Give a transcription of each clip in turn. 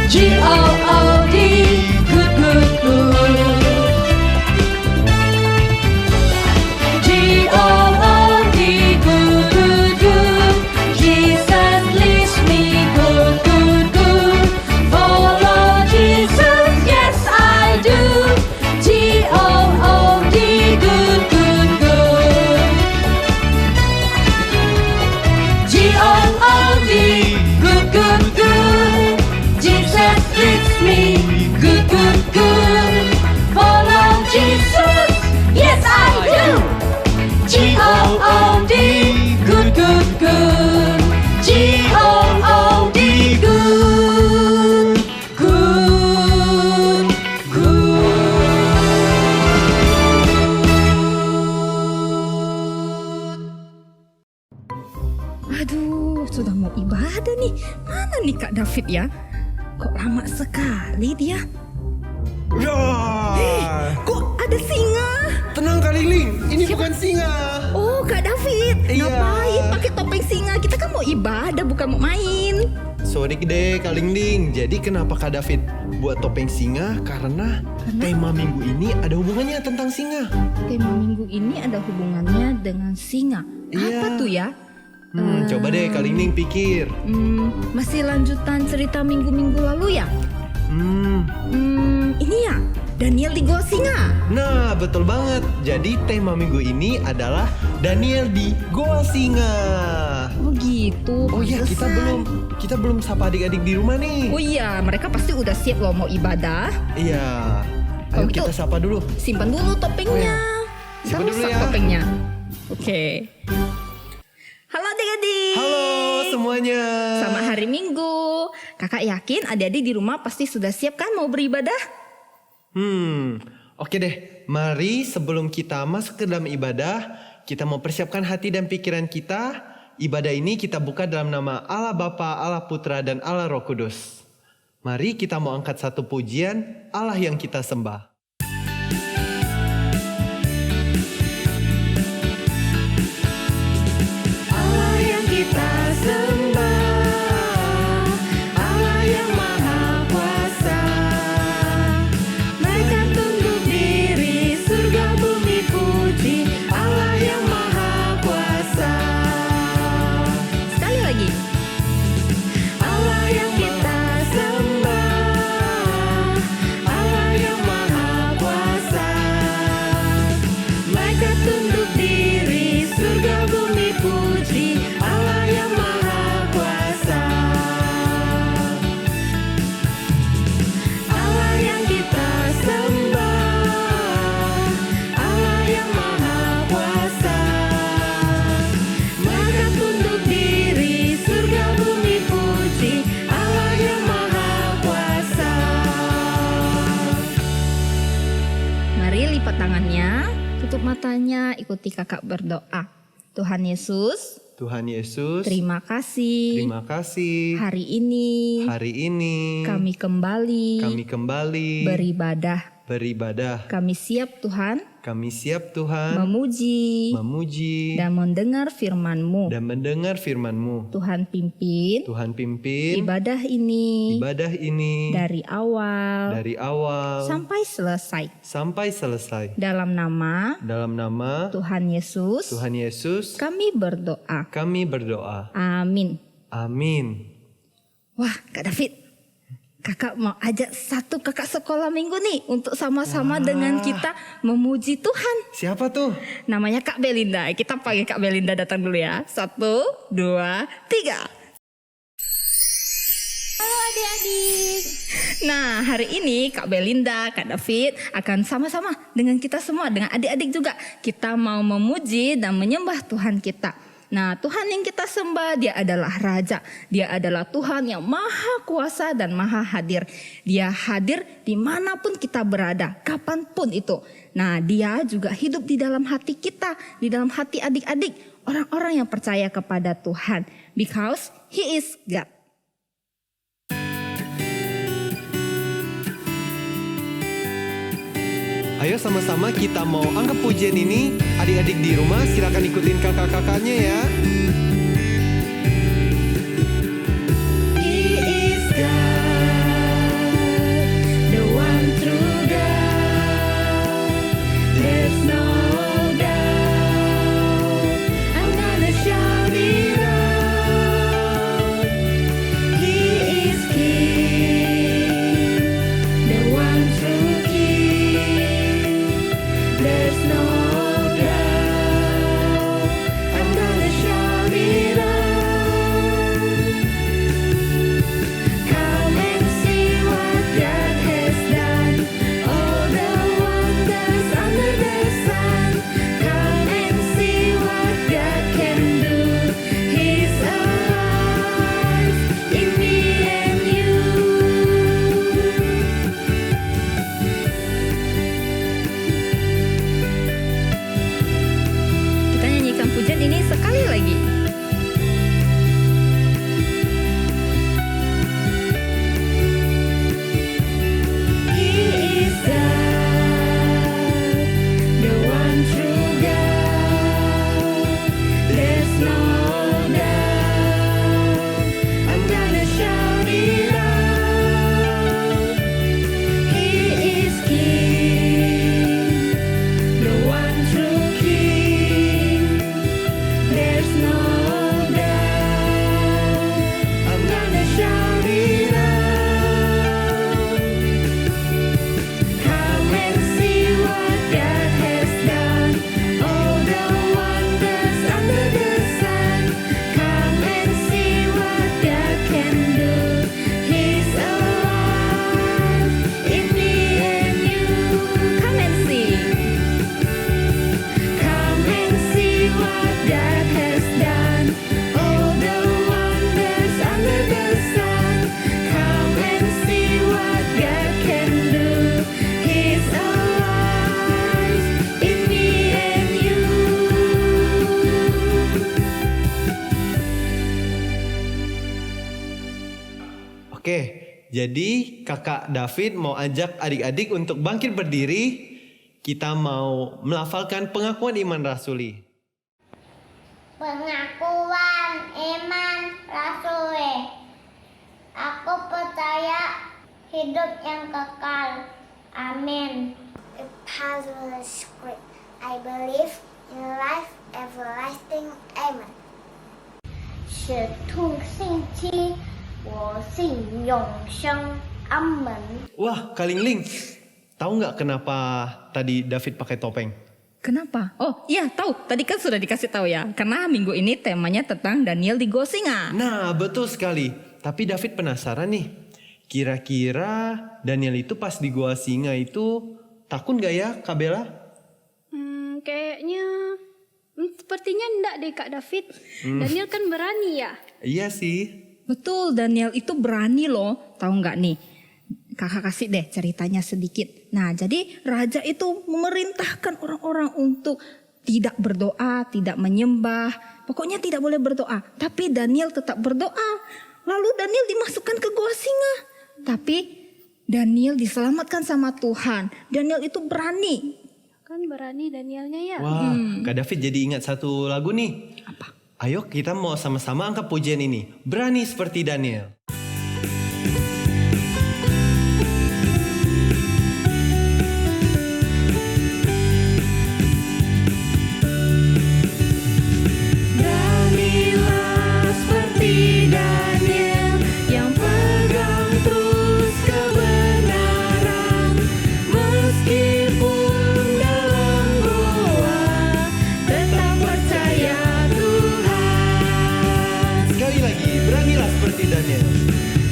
G-O-O-D, good, good, good. G-O-O-D, good, good, good. Jesus leads me good, good, good. Follow Jesus, yes I do. G-O-O-D, good, good, good. G-O-O-D, good, good, good. Jesus leads me good, good, good. Follow Jesus, yes I do. G-O-O-D, good, good, good. G-O-O-D, good, good, good. Aduh, sudah mau ibadah nih. Mana nih Kak David ya? Kok lama sekali dia? Ya, Kok ada singa? tenang Kak Lingling, ini bukan singa. Oh, Kak David. Iya. Ngapain pakai topeng singa? Kita kan mau ibadah, bukan mau main. Sorry deh Kak Lingling, jadi kenapa Kak David buat topeng singa? Karena tema minggu ini ada hubungannya tentang singa. Tema minggu ini ada hubungannya dengan singa. Iya. Apa tuh ya? Coba deh Kak Lingling pikir. Masih lanjutan cerita minggu-minggu lalu ya? Ini ya, Daniel di Gua Singa. Nah, betul banget. Jadi tema minggu ini adalah Daniel di Goa Singa. Oh gitu. Oh iya, kita belum sapa adik-adik di rumah nih. Oh iya, mereka pasti udah siap loh mau ibadah. Iya. Ayo Kalau gitu, kita sapa dulu. Simpan dulu topengnya. Simpan Ntar dulu rusak ya. topengnya. Oke. Halo adik-adik. Halo semuanya. Selamat hari Minggu. Kakak yakin adik-adik di rumah pasti sudah siap kan mau beribadah? Oke deh. Mari sebelum kita masuk ke dalam ibadah, kita mau persiapkan hati dan pikiran kita. Ibadah ini kita buka dalam nama Allah Bapa, Allah Putra, dan Allah Roh Kudus. Mari kita mau angkat satu pujian Allah yang kita sembah. Allah yang kita sembah, Allah yang maha kuasa. Mereka tunduk diri, surga bumi puji Allah yang maha kuasa. Sekali lagi. Allah yang kita sembah, Allah yang maha kuasa. Mereka tunduk diri, surga bumi puji Allah yang maha kuasa. Allah yang kita sembah, Allah yang maha kuasa. Mereka tunduk diri, surga bumi puji Allah yang maha kuasa. Mari lipat tangannya, tutup matanya, ikuti kakak berdoa. Tuhan Yesus, Tuhan Yesus, terima kasih. terima kasih. Hari ini Hari ini kami kembali beribadah. Kami siap Tuhan Kami siap Tuhan memuji memuji dan mendengar firman-Mu. dan mendengar firman-Mu. Tuhan pimpin Tuhan pimpin ibadah ini ibadah ini dari awal dari awal sampai selesai. sampai selesai. Dalam nama Dalam nama Tuhan Yesus, Tuhan Yesus, kami berdoa. kami berdoa. Amin. Amin. Wah, Kak David, kakak mau ajak satu kakak sekolah minggu nih untuk sama-sama dengan kita memuji Tuhan. Siapa tuh? Namanya Kak Belinda. Kita panggil Kak Belinda datang dulu ya. 1, 2, 3. Halo adik-adik. Nah, hari ini Kak Belinda, Kak David akan sama-sama dengan kita semua, dengan adik-adik juga. Kita mau memuji dan menyembah Tuhan kita. Nah, Tuhan yang kita sembah, dia adalah Raja. Dia adalah Tuhan yang maha kuasa dan maha hadir. Dia hadir dimanapun kita berada, kapanpun itu. Nah, dia juga hidup di dalam hati kita, di dalam hati adik-adik, orang-orang yang percaya kepada Tuhan. Because He is God. Ayo sama-sama kita mau anggap pujian ini. Adik-adik di rumah silakan ikutin kakak-kakaknya ya. He is God. Jadi kakak David mau ajak adik-adik untuk bangkit berdiri. Kita mau melafalkan pengakuan iman rasuli. Pengakuan iman rasuli. Aku percaya hidup yang kekal. Amin. The Pastor Script. I believe in life everlasting. Amen. 使徒信息，我信永生。阿门。 Wah, Kalingling, tahu nggak kenapa tadi David pakai topeng? Kenapa? Oh iya tahu, tadi kan sudah dikasih tahu ya. Karena minggu ini temanya tentang Daniel di Gua Singa. Nah, betul sekali. Tapi David penasaran nih. Kira-kira Daniel itu pas di gua singa itu takut nggak ya, Kak Bella? Kayaknya sepertinya enggak deh Kak David. Daniel kan berani ya. Iya sih. Betul, Daniel itu berani loh. Tahu nggak nih? Kakak kasih deh ceritanya sedikit. Nah, jadi raja itu memerintahkan orang-orang untuk tidak berdoa, tidak menyembah. Pokoknya tidak boleh berdoa. Tapi Daniel tetap berdoa. Lalu Daniel dimasukkan ke gua singa. Tapi Daniel diselamatkan sama Tuhan. Daniel itu berani. Kan berani Danielnya ya. Wah, Kak David jadi ingat satu lagu nih. Apa? Ayo kita mau sama-sama angkat pujian ini. Berani seperti Daniel. Beranilah seperti Daniel yang pegang terus kebenaran, meskipun dalam gua tetap percaya Tuhan. Sekali lagi, beranilah seperti Daniel.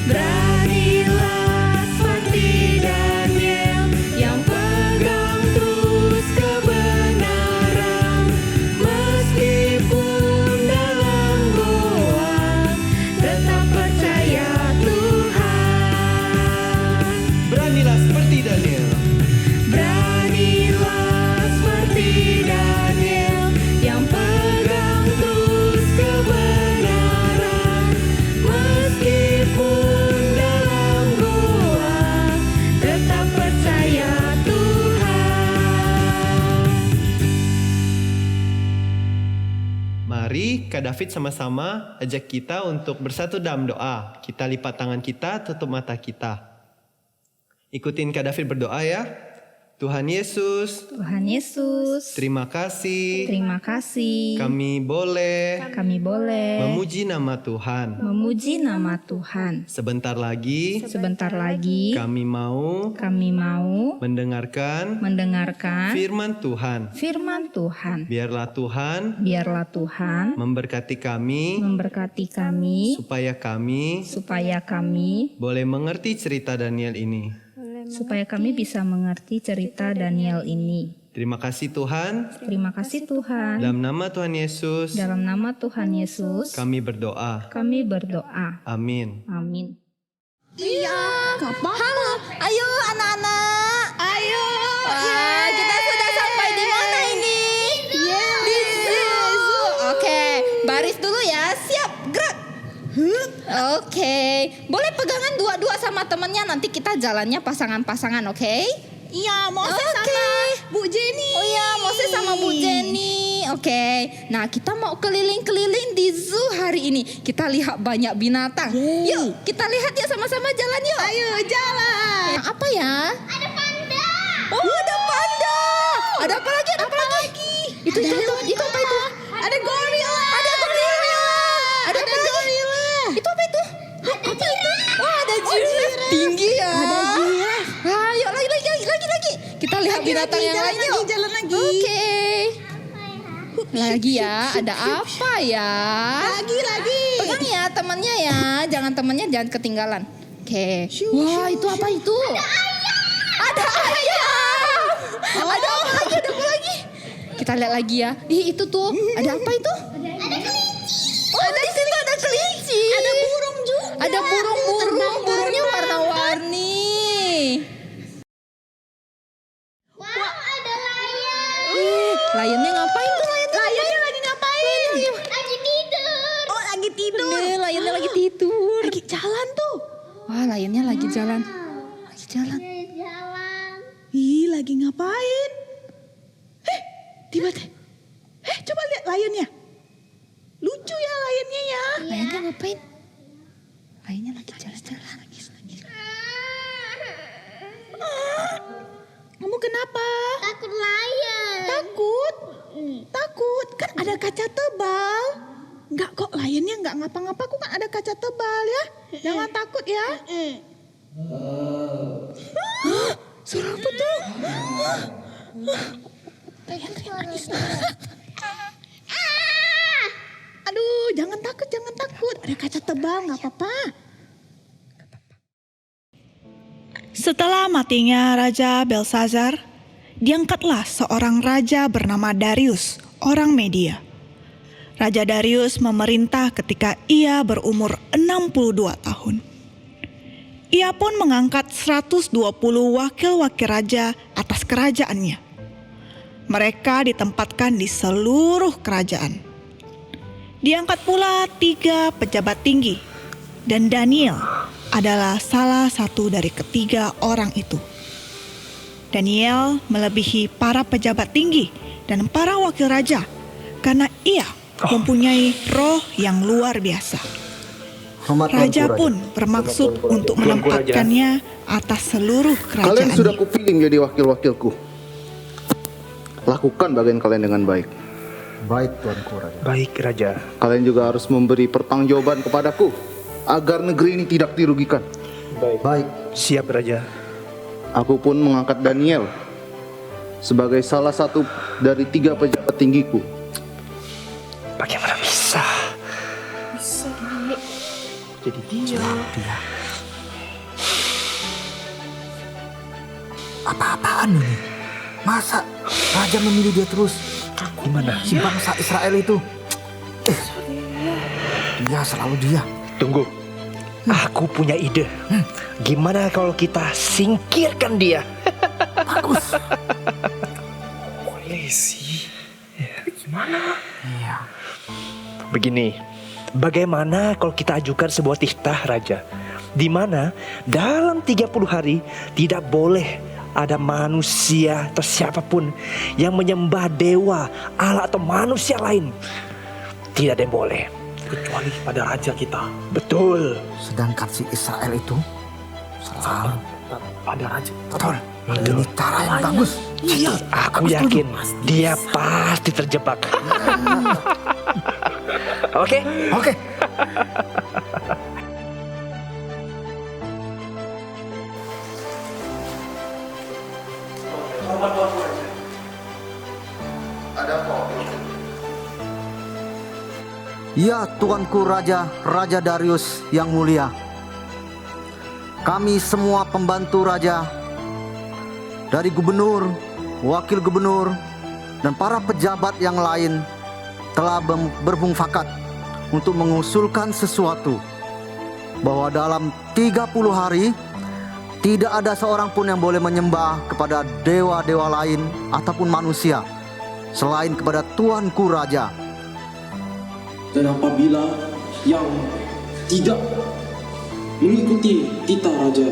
Beranilah seperti Daniel yang pegang terus kebenaran, meskipun dalam gua tetap percaya Tuhan. Beranilah seperti Daniel. Beranilah seperti Daniel yang pegang terus kebenaran, meskipun dalam gua tetap percaya Tuhan. Mari Kak David sama-sama ajak kita untuk bersatu dalam doa. Kita lipat tangan kita, tutup mata kita. Ikutin Kak David berdoa ya. Tuhan Yesus, Tuhan Yesus, terima kasih. terima kasih. Kami boleh Kami boleh memuji nama Tuhan. memuji nama Tuhan. Sebentar lagi Sebentar lagi kami mau kami mau mendengarkan mendengarkan firman Tuhan. firman Tuhan. Biarlah Tuhan Biarlah Tuhan memberkati kami memberkati kami supaya kami boleh mengerti cerita Daniel ini. supaya kami bisa mengerti cerita Daniel ini. Terima kasih Tuhan. Terima kasih Tuhan. Dalam nama Tuhan Yesus Dalam nama Tuhan Yesus kami berdoa. kami berdoa. Amin. Amin. Halo, ayo anak-anak. Ayo. Wah, kita sudah sampai di mana ini? Di zoo. Oke, baris dulu ya. Siap, gerak. Oke, boleh pegangan dua-dua sama temennya. Nanti kita jalannya pasangan-pasangan, oke? Iya, Moses sama Bu Jenny. Oh iya, Moses sama Bu Jenny. Oke, nah kita mau keliling-keliling di zoo hari ini. Kita lihat banyak binatang. Yuk, kita lihat ya sama-sama jalan yuk. Ayo jalan. Yang apa ya? Ada panda. Oh, ada panda. Ada apa lagi? Ada apa lagi? Itu apa itu? Ada gorila. Ada gorila. Ada apa lagi? gorila. Itu apa itu? Apa itu? Oh, ada giraffe. Tinggi ya. Ada giraffe. Ayo lagi. Kita lihat binatang yang lain yuk. Jalan lagi. Oke. Lagi ya, ada apa ya? Lagi. Pegang ya temannya ya, jangan ketinggalan. Oke. Wah, itu apa itu? Ada ayam. Ada apa lagi? Kita lihat lagi ya. Ih, itu tuh. Ada apa itu? Ada kelinci. Oh, di situ ada kelinci. Ada burung juga. Ada burungnya warna-warni. Wow, ada lion. Lionnya ngapain tuh? Lionnya lagi ngapain? Lagi tidur. Oh, lagi tidur. Lionnya lagi tidur. Lagi jalan tuh. Wah, lainnya lagi jalan. Lagi jalan. Jalan. Ih, lagi ngapain? Tiba-tiba. Coba lihat lionnya. Lucu ya lionnya ya. Lainnya ngapain? Lainnya lagi jalan-jalan. Kamu kenapa? Takut lion. Takut? Takut? Kan ada kaca tebal. Enggak kok, lionnya enggak ngapa-ngapa. Kok kan ada kaca tebal ya. Jangan takut ya. Suara apa tuh? Lion nangis. Aduh, jangan takut. Ada kaca tebal, nggak apa-apa. Setelah matinya Raja Belsazar, diangkatlah seorang raja bernama Darius, orang Media. Raja Darius memerintah ketika ia berumur 62 tahun. Ia pun mengangkat 120 wakil-wakil raja atas kerajaannya. Mereka ditempatkan di seluruh kerajaan. Diangkat pula 3 pejabat tinggi, dan Daniel adalah salah satu dari ketiga orang itu. Daniel melebihi para pejabat tinggi dan para wakil raja karena ia mempunyai roh yang luar biasa. Raja pun bermaksud untuk menempatkannya atas seluruh Kalian sudah kerajaannya. kupilih menjadi wakil-wakilku. Lakukan bagian kalian dengan baik. Baik Tuanku Raja. Baik Raja. Kalian juga harus memberi pertanggungjawaban kepadaku agar negeri ini tidak dirugikan. Baik. Siap Raja. Aku pun mengangkat Daniel sebagai salah satu dari 3 pejabat tinggiku. Bagaimana bisa? Jadi dia. Apa-apaan ini? Masa Raja memilih dia terus? Gimana? Si bangsa Israel itu. Dia selalu dia. Tunggu. Aku punya ide. Gimana kalau kita singkirkan dia? Bagus. Boleh sih. Gimana? Iya. Begini, bagaimana kalau kita ajukan sebuah titah Raja, di mana dalam 30 hari tidak boleh ada manusia atau siapapun yang menyembah dewa, Allah atau manusia lain. Tidak ada yang boleh. Kecuali pada raja kita. Betul. Sedangkan si Israel itu selalu Pada raja. betul. Ini cara yang bagus. Iya, aku yakin dia pasti terjebak. Oke? Oke. Ya Tuanku Raja Darius yang mulia. Kami semua pembantu raja, dari gubernur, wakil gubernur, dan para pejabat yang lain telah bermufakat untuk mengusulkan sesuatu, bahwa dalam 30 hari tidak ada seorang pun yang boleh menyembah kepada dewa-dewa lain ataupun manusia selain kepada Tuanku Raja. Dan apabila yang tidak mengikuti titah raja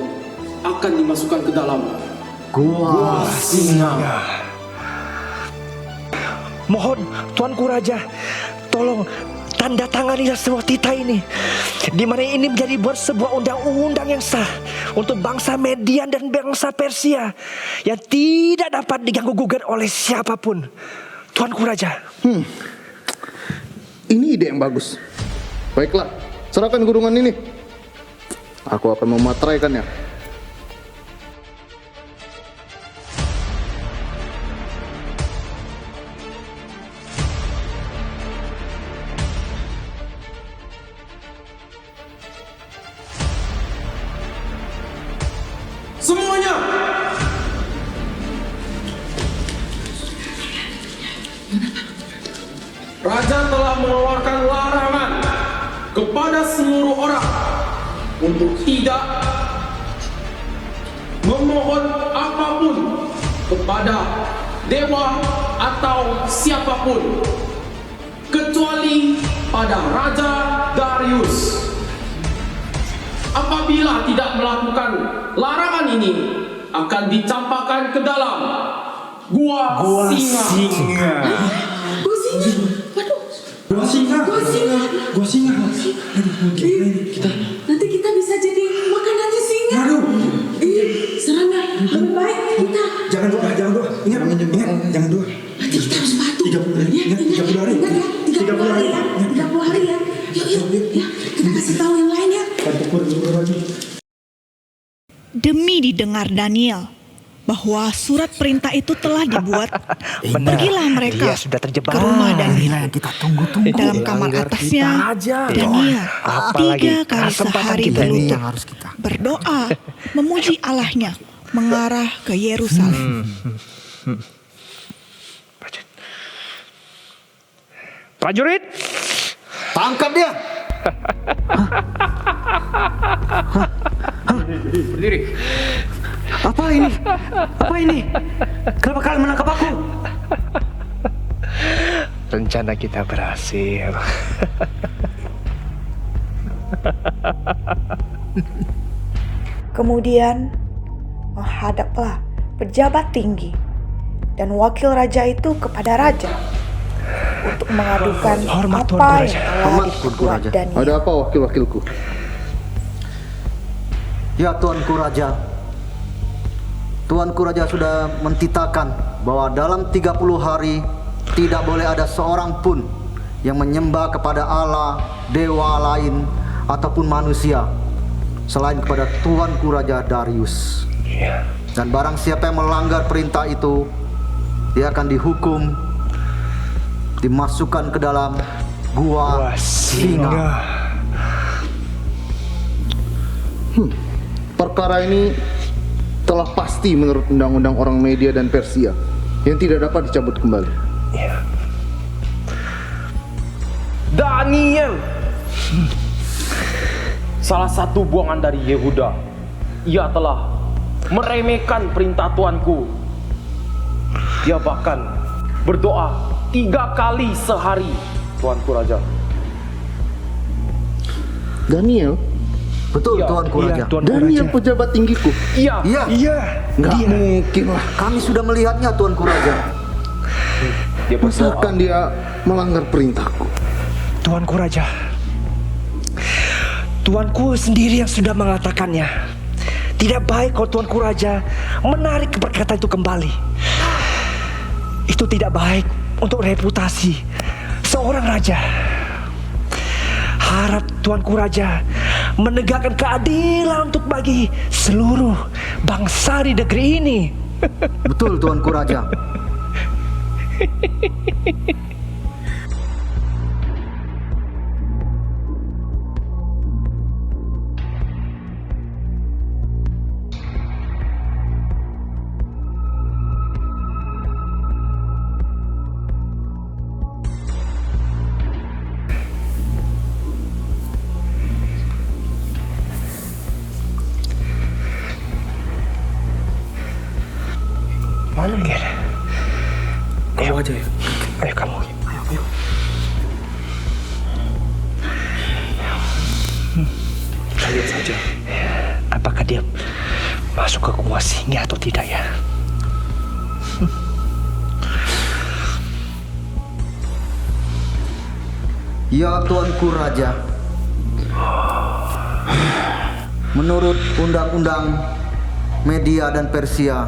akan dimasukkan ke dalam Gua singa. Mohon Tuanku Raja, tolong tanda tangani sebuah titah ini, di mana ini menjadi buat sebuah undang-undang yang sah untuk bangsa Median dan bangsa Persia yang tidak dapat diganggu gugat oleh siapapun. Tuanku Raja. Ini ide yang bagus. Baiklah, serahkan gurungan ini. Aku akan memateraikannya. Semuanya Raja telah mengeluarkan larangan kepada seluruh orang untuk tidak memohon apapun kepada dewa atau siapapun kecuali pada Raja Darius. apabila tidak melakukan larangan ini akan dicampakkan ke dalam gua singa. Gua singa. Nanti kita bisa jadi makanannya singa. Serangga, lebih baik kita. Jangan doa. Ingat, jangan doa. Nanti kita harus patuh. 30 hari. Ingat, 30 hari. Ingat ya, 30 hari ya. 30 hari ya. Yuk. Ya, kita kasih tahu yang lain ya. Demi didengar Daniel bahwa surat perintah itu telah dibuat, pergilah mereka ke rumah Daniel. Dalam kamar atasnya, Daniel 3 kali sehari berlutut, berdoa, memuji Allahnya, mengarah ke Yerusalem. Prajurit, tangkap dia. Berdiri. Apa ini? Kenapa kalian menangkap aku? Rencana kita berhasil. Kemudian menghadaplah pejabat tinggi dan wakil raja itu kepada raja untuk mengadukan apa yang telah diperbuat Daniel. Ada apa wakil-wakilku? Ya Tuanku Raja, Tuanku Raja sudah mentitahkan bahwa dalam 30 hari tidak boleh ada seorang pun yang menyembah kepada Allah, dewa lain, ataupun manusia selain kepada Tuanku Raja Darius. Dan barang siapa yang melanggar perintah itu, dia akan dihukum, dimasukkan ke dalam gua singa. Perkara ini telah pasti menurut undang-undang orang Media dan Persia yang tidak dapat dicabut kembali. Daniel, salah satu buangan dari Yehuda, ia telah meremehkan perintah tuanku. Dia bahkan berdoa 3 kali sehari, Tuanku Raja. Daniel? Betul, Tuanku Raja. Daniel pejabat tinggiku. Iya. Nggak mungkin lah. Kami sudah melihatnya, Tuanku Raja. Masakan dia melanggar perintahku? Tuanku Raja, Tuanku sendiri yang sudah mengatakannya. Tidak baik kalau Tuanku Raja menarik perkataan itu kembali. Itu tidak baik untuk reputasi seorang raja. Harap Tuanku Raja menegakkan keadilan untuk bagi seluruh bangsa di negeri ini. Betul, Tuanku Raja. Mana dia? Kamu aja ya. Ayo kamu. Ayo. Kita lihat saja. Apakah dia masuk ke gua singa atau tidak ya? Ya Tuanku Raja, menurut undang-undang Media dan Persia,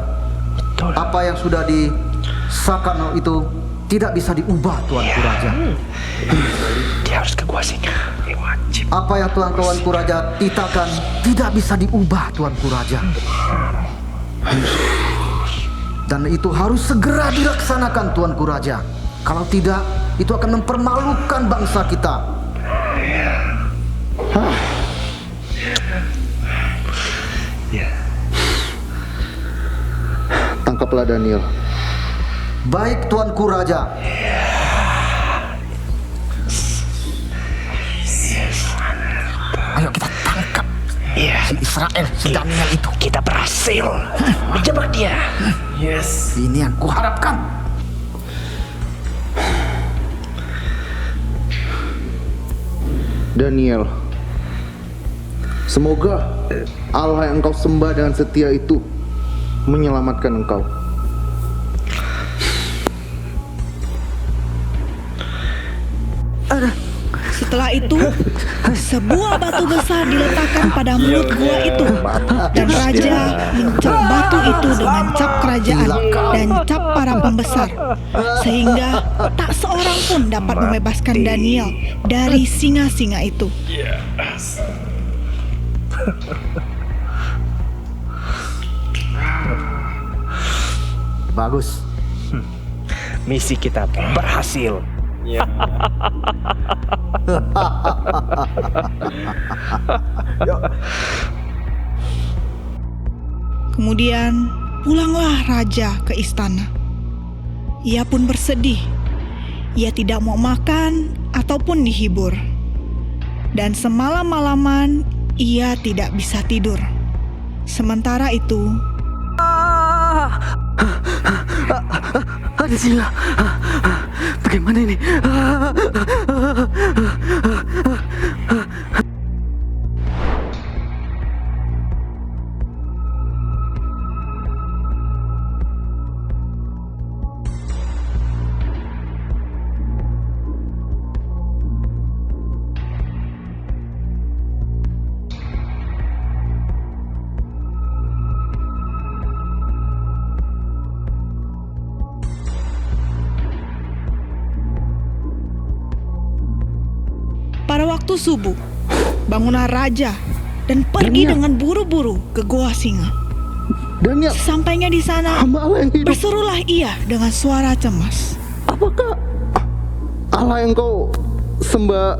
apa yang sudah disahkan itu tidak bisa diubah, Tuanku Raja. Dia harus ke gua singa. Wajib. Apa yang Tuanku Raja titahkan tidak bisa diubah, Tuanku Raja. Dan itu harus segera dilaksanakan, Tuanku Raja. Kalau tidak, itu akan mempermalukan bangsa kita. Tangkaplah Daniel. Baik, Tuanku Raja. Ayo kita tangkap si Israel, si Daniel itu. Kita berhasil menjebak dia. Yes. Ini yang kuharapkan. Daniel, Semoga Allah yang engkau sembah dengan setia itu menyelamatkan engkau. Setelah itu, sebuah batu besar diletakkan pada mulut gua itu, dan raja mencap batu itu dengan cap kerajaan dan cap para pembesar, sehingga tak seorang pun dapat membebaskan Daniel dari singa-singa itu. Bagus. Misi kita berhasil. Kemudian pulanglah raja ke istana. Ia pun bersedih. Ia tidak mau makan ataupun dihibur. Dan semalam-malaman ia tidak bisa tidur. Sementara itu, ada singa. Bagaimana ini? pada waktu subuh, bangunlah raja dan pergi dengan buru-buru ke Goa Singa. Sesampainya di sana, berserulah ia dengan suara cemas. Apakah Allah yang kau sembah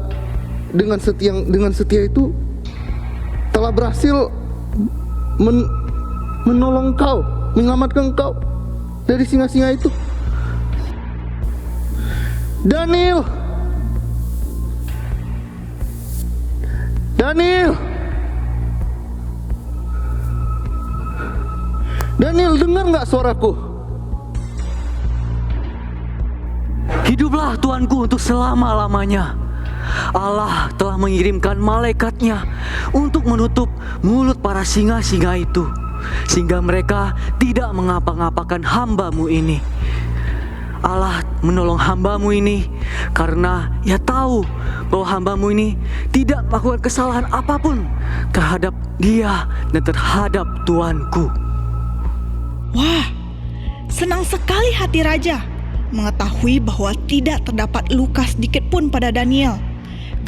dengan setia itu telah berhasil menolong kau, menyelamatkan kau dari singa-singa itu? Daniel, dengar nggak suaraku? Hiduplah Tuanku untuk selama-lamanya. Allah telah mengirimkan malaikatnya untuk menutup mulut para singa-singa itu, sehingga mereka tidak mengapa-ngapakan hamba-Mu ini. Allah menolong hamba-Mu ini karena Ia tahu bahwa hamba-Mu ini tidak melakukan kesalahan apapun terhadap Dia dan terhadap Tuanku. Wah, senang sekali hati raja mengetahui bahwa tidak terdapat luka sedikit pun pada Daniel,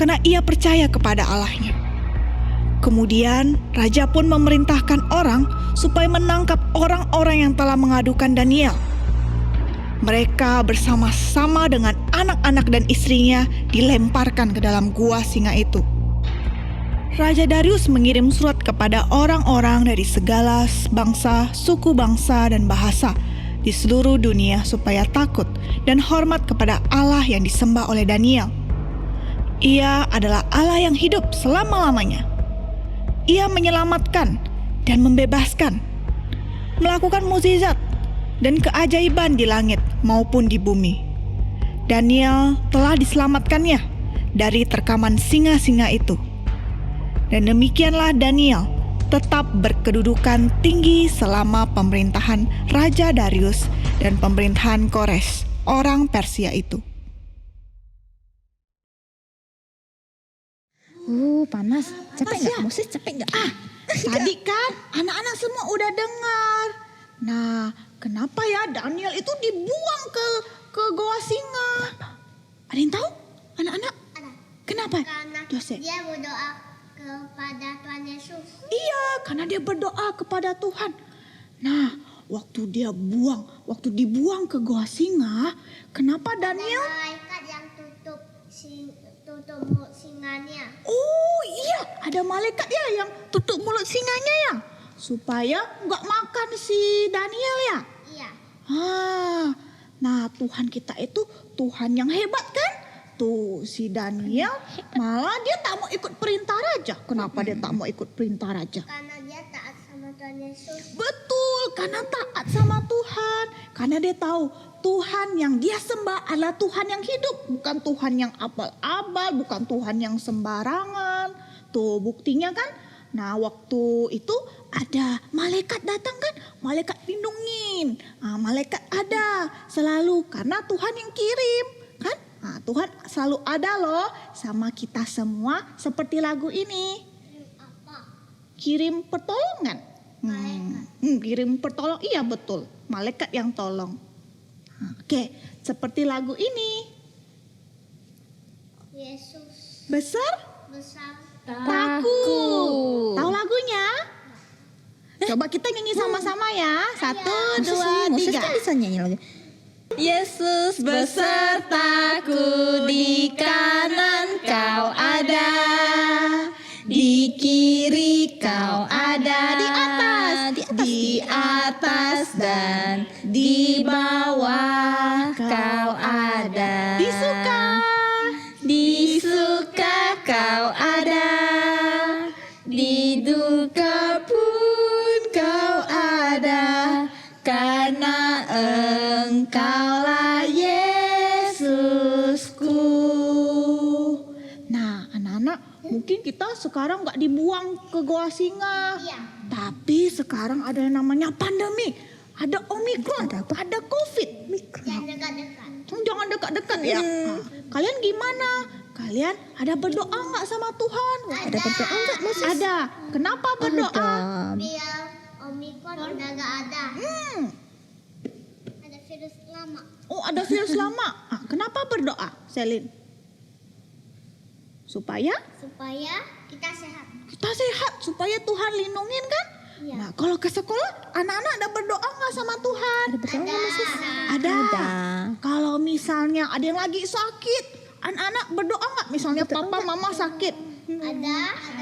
karena ia percaya kepada Allahnya. Kemudian raja pun memerintahkan orang supaya menangkap orang-orang yang telah mengadukan Daniel. Mereka bersama-sama dengan anak-anak dan istrinya dilemparkan ke dalam gua singa itu. Raja Darius mengirim surat kepada orang-orang dari segala bangsa, suku bangsa, dan bahasa di seluruh dunia supaya takut dan hormat kepada Allah yang disembah oleh Daniel. Ia adalah Allah yang hidup selama-lamanya. Ia menyelamatkan dan membebaskan, melakukan mukjizat dan keajaiban di langit maupun di bumi. Daniel telah diselamatkannya dari terkaman singa-singa itu. Dan demikianlah Daniel tetap berkedudukan tinggi selama pemerintahan Raja Darius dan pemerintahan Kores, orang Persia itu. Panas. Capek nggak? Moses capek nggak? Tadi kan anak-anak semua udah dengar. Nah, kenapa ya Daniel itu dibuang ke Goa Singa? Ada yang tahu? Anak-anak? Ada. Kenapa? Karena Jose. dia berdoa kepada Tuhan Yesus. Iya, karena dia berdoa kepada Tuhan. Nah, waktu dibuang ke Goa Singa, kenapa Daniel? Ada malaikat yang tutup mulut singanya. Oh iya, ada malaikat ya yang tutup mulut singanya ya, supaya nggak makan si Daniel ya. Iya. Nah Tuhan kita itu Tuhan yang hebat kan? Tuh si Daniel malah dia tak mau ikut perintah raja. Kenapa dia tak mau ikut perintah raja? Karena dia taat sama Tuhan Yesus. Betul, karena taat sama Tuhan. Karena dia tahu Tuhan yang dia sembah adalah Tuhan yang hidup. Bukan Tuhan yang abal-abal, bukan Tuhan yang sembarangan. Tuh buktinya kan Nah waktu itu ada malaikat datang kan, malaikat lindungin. Malaikat ada selalu karena Tuhan yang kirim kan. Tuhan selalu ada loh sama kita semua seperti lagu ini. Kirim pertolongan. Kirim pertolongan, iya betul. Malaikat yang tolong. Oke, seperti lagu ini. Yesus Besar besar takut. Tahu lagunya? Coba kita nyanyi sama-sama ya. 1, 2, 3. Moses kan bisa nyanyi lagi. Yesus besertaku, di kanan kau ada, di kiri kau ada, di atas dan di bawah kau ada. Di suka kau ada, di duka pun kau ada, karena Engkaulah Yesusku. Nah anak-anak, mungkin kita sekarang gak dibuang ke goa singa. Tapi sekarang ada yang namanya pandemi. Ada Omikron, ada Covid. Jangan dekat-dekat ya. Kalian gimana? Kalian ada berdoa nggak sama Tuhan? Ada berdoa nggak Moses? Ada. Kenapa berdoa? biar Omikron udah gak ada. Ada virus lama. Oh ada virus lama. Kenapa berdoa, Selin? Supaya kita sehat. kita sehat, supaya Tuhan lindungin kan? Nah kalau ke sekolah, anak-anak ada berdoa nggak sama Tuhan? Ada. Kalau misalnya ada yang lagi sakit, anak-anak berdoa nggak? Misalnya papa, mama sakit. Ada.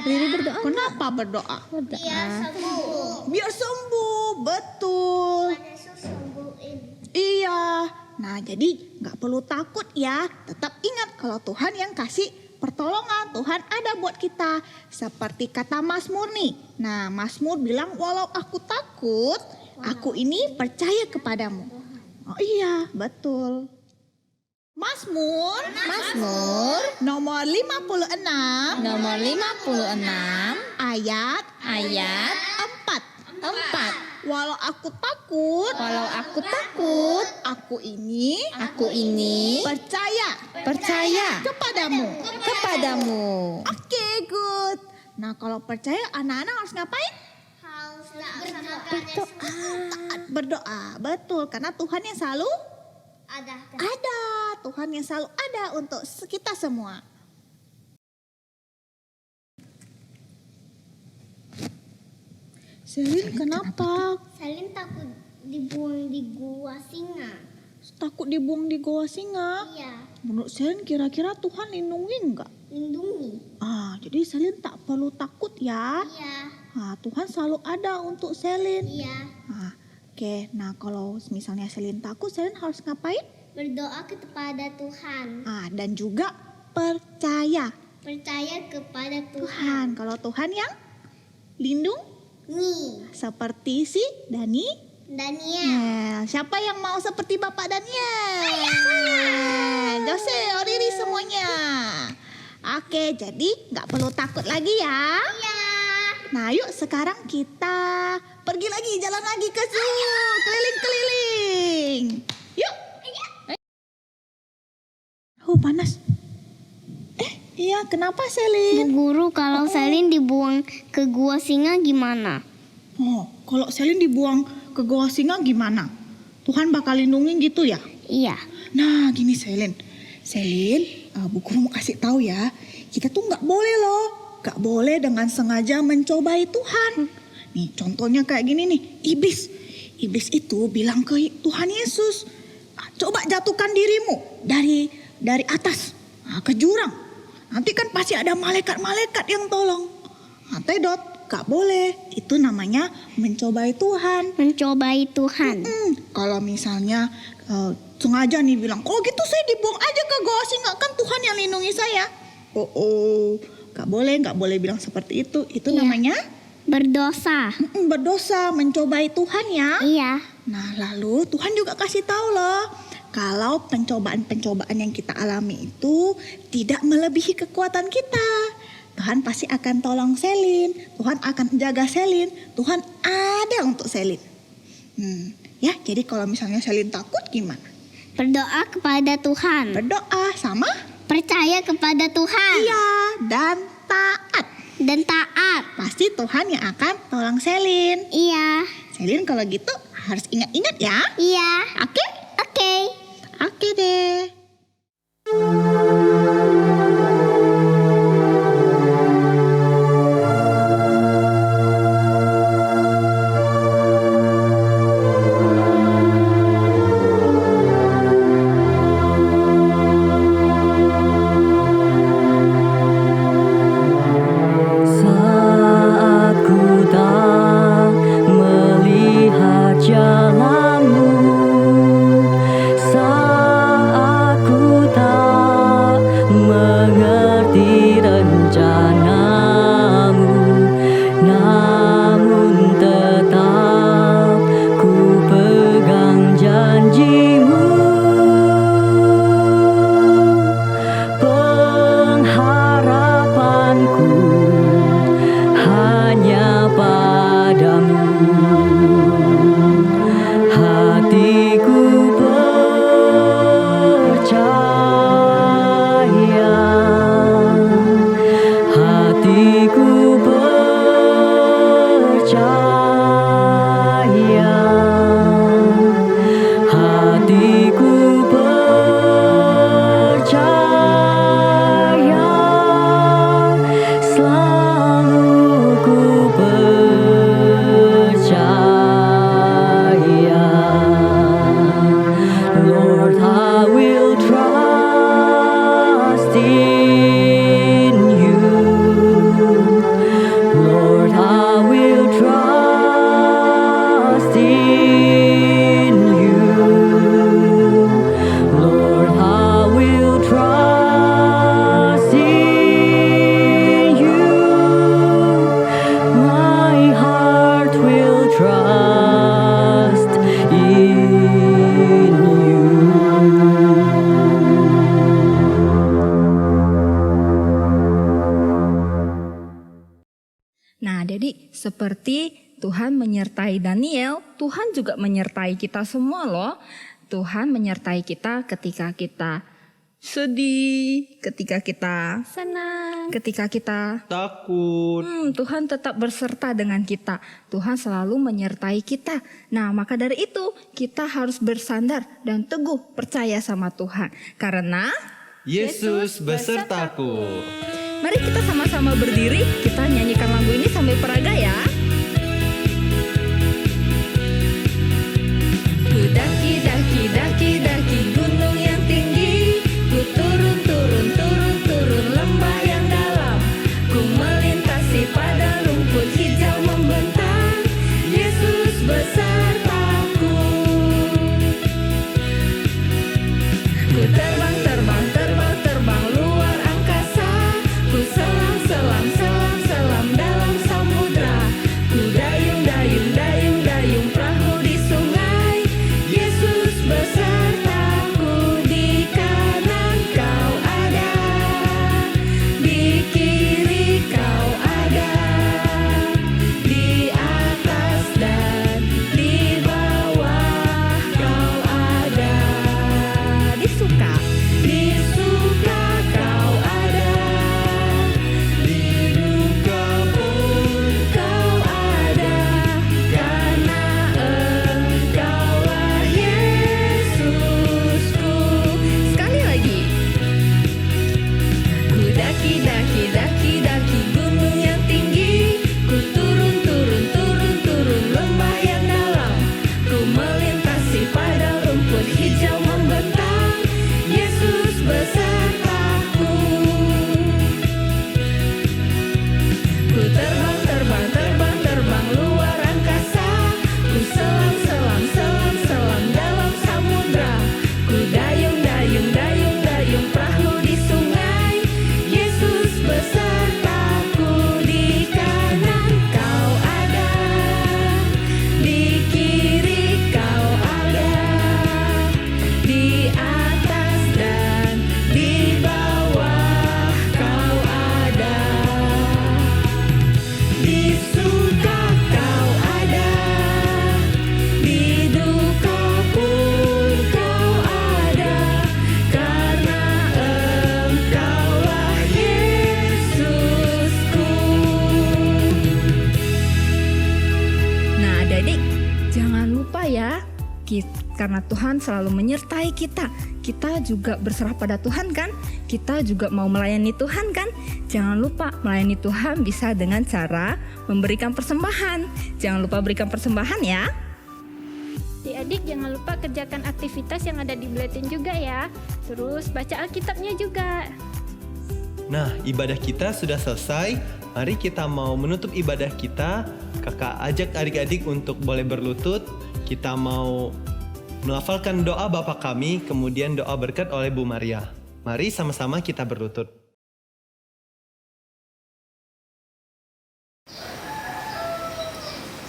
Riri berdoa. Kenapa berdoa? Biar sembuh. Biar sembuh, betul. Yesus sembuhin. Iya. Nah jadi nggak perlu takut ya. Tetap ingat kalau Tuhan yang kasih pertolongan. Tuhan ada buat kita. Seperti kata Mazmur nih. Nah Mazmur bilang, walau aku takut, aku ini percaya kepadamu. Oh iya, betul. Mazmur nomor 56 ayat 4. Walau aku takut, aku ini percaya kepadamu. Oke, good. Nah, kalau percaya anak-anak harus ngapain? Harus laksanakan Berdoa, betul. Karena Tuhan yang selalu ada. Tuhan yang selalu ada untuk kita semua. Selin, kenapa? Selin takut dibuang di gua singa. Takut dibuang di goa singa? Iya. Menurut Selin kira-kira Tuhan lindungin nggak? Lindungi. Jadi Selin tak perlu takut ya? Iya. Tuhan selalu ada untuk Selin. Iya. Oke, nah kalau misalnya Selin takut, Selin harus ngapain? Berdoa kepada Tuhan. Dan juga percaya kepada Tuhan. Kalau Tuhan yang lindungi. Seperti si Daniel. Siapa yang mau seperti Bapak Daniel? Jose, Oriri semuanya. Oke, jadi nggak perlu takut lagi ya. Iya. Nah, yuk sekarang kita pergi lagi, jalan lagi ke zoo, keliling-keliling. Yuk. Panas. Iya, kenapa Selin? Bu Guru, kalau Selin dibuang ke gua singa gimana? Kalau Selin dibuang ke goa singa gimana? Tuhan bakal lindungin gitu ya? Iya. Nah, gini Selin, Bu Guru mau kasih tahu ya, kita tuh nggak boleh loh, nggak boleh dengan sengaja mencobai Tuhan. Nih, contohnya kayak gini nih, iblis itu bilang ke Tuhan Yesus, coba jatuhkan dirimu dari atas ke jurang. Nanti kan pasti ada malaikat-malaikat yang tolong. Gak boleh. Itu namanya mencobai Tuhan. Kalau misalnya sengaja nih bilang, oh gitu saya dibuang aja ke goa singa, kan Tuhan yang lindungi saya. Gak boleh bilang seperti itu. Itu namanya berdosa. Berdosa, mencobai Tuhan ya. Iya. Nah lalu Tuhan juga kasih tahu loh, kalau pencobaan-pencobaan yang kita alami itu tidak melebihi kekuatan kita. Tuhan pasti akan tolong Selin. Tuhan akan jaga Selin. Tuhan ada untuk Selin. Ya, jadi kalau misalnya Selin takut gimana? Berdoa kepada Tuhan. Berdoa sama? Percaya kepada Tuhan. Iya, dan taat. Dan taat. Pasti Tuhan yang akan tolong Selin. Iya. Selin kalau gitu harus ingat-ingat ya. Iya. Oke? Oke. Oke deh. Saat ku tak melihat jalanmu, saat ku tak mengerti rencanamu, namun tetap ku pegang janjimu. Pengharapanku hanya padamu, hatiku percaya, hatiku percaya, hatiku percaya, selalu ku percaya. Lord, I will trust in you. Lord, I will trust in you. Lord, I will trust in you. My heart will trust in you. Nah, jadi seperti Tuhan menyertai Daniel, Tuhan juga menyertai kita semua loh. Tuhan menyertai kita ketika kita sedih, ketika kita Senang. ketika kita Takut. Tuhan tetap berserta dengan kita. Tuhan selalu menyertai kita. Nah, maka dari itu kita harus bersandar dan teguh percaya sama Tuhan. Karena Yesus besertaku. mari kita sama-sama berdiri, kita nyanyikan lagu ini sambil peraga ya. Ku daki, daki, daki, daki gunung yang tinggi. Ku turun, turun, turun, turun lembah yang dalam. Ku melintasi padang rumput hijau membentang. Yesus besertaku. Ku terbang, terbang, terbang, terbang luar angkasa. Ku selam, selam, selam, selam dalam samudra. Jangan lupa ya, karena Tuhan selalu menyertai kita. Kita juga berserah pada Tuhan kan? Kita juga mau melayani Tuhan kan? Jangan lupa melayani Tuhan bisa dengan cara memberikan persembahan. Jangan lupa berikan persembahan ya. Adik-adik jangan lupa kerjakan aktivitas yang ada di buletin juga ya. Terus baca Alkitabnya juga. Nah, ibadah kita sudah selesai. Mari kita mau menutup ibadah kita. Kakak ajak adik-adik untuk boleh berlutut. Kita mau melafalkan doa Bapa kami, kemudian doa berkat oleh Bu Maria. Mari sama-sama kita berlutut.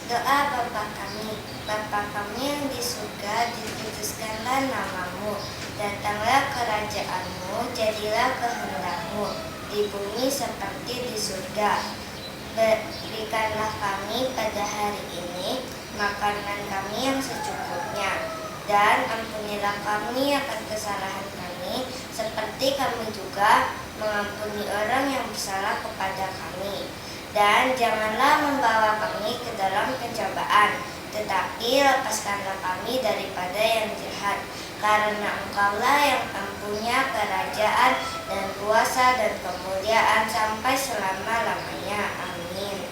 Doa Bapa kami yang di surga, dikuduskanlah namamu, datanglah kerajaanmu, jadilah kehendakmu, di bumi seperti di surga. Berikanlah kami pada hari ini makanan kami yang secukupnya, dan ampunilah kami akan kesalahan kami, seperti kami juga mengampuni orang yang bersalah kepada kami. Dan janganlah membawa kami ke dalam pencobaan, tetapi lepaskanlah kami daripada yang jahat. Karena Engkaulah yang mempunyai kerajaan dan kuasa dan kemuliaan sampai selama-lamanya. Amin.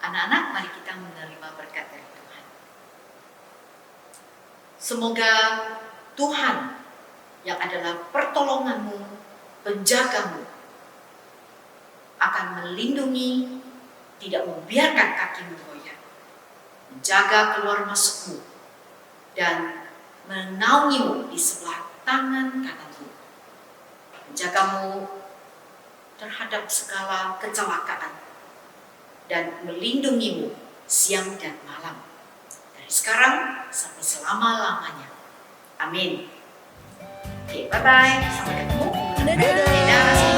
Anak-anak, mari kita menerima berkat dari Tuhan. Semoga Tuhan yang adalah pertolonganmu, penjagamu, akan melindungi, tidak membiarkan kakimu goyah, menjaga keluar masukmu, dan menaungimu di sebelah tangan kananmu, menjagamu terhadap segala kecelakaan, dan melindungimu siang dan malam, dari sekarang sampai selama-lamanya. Amin. Oke, bye-bye. Sampai ketemu. Dadah.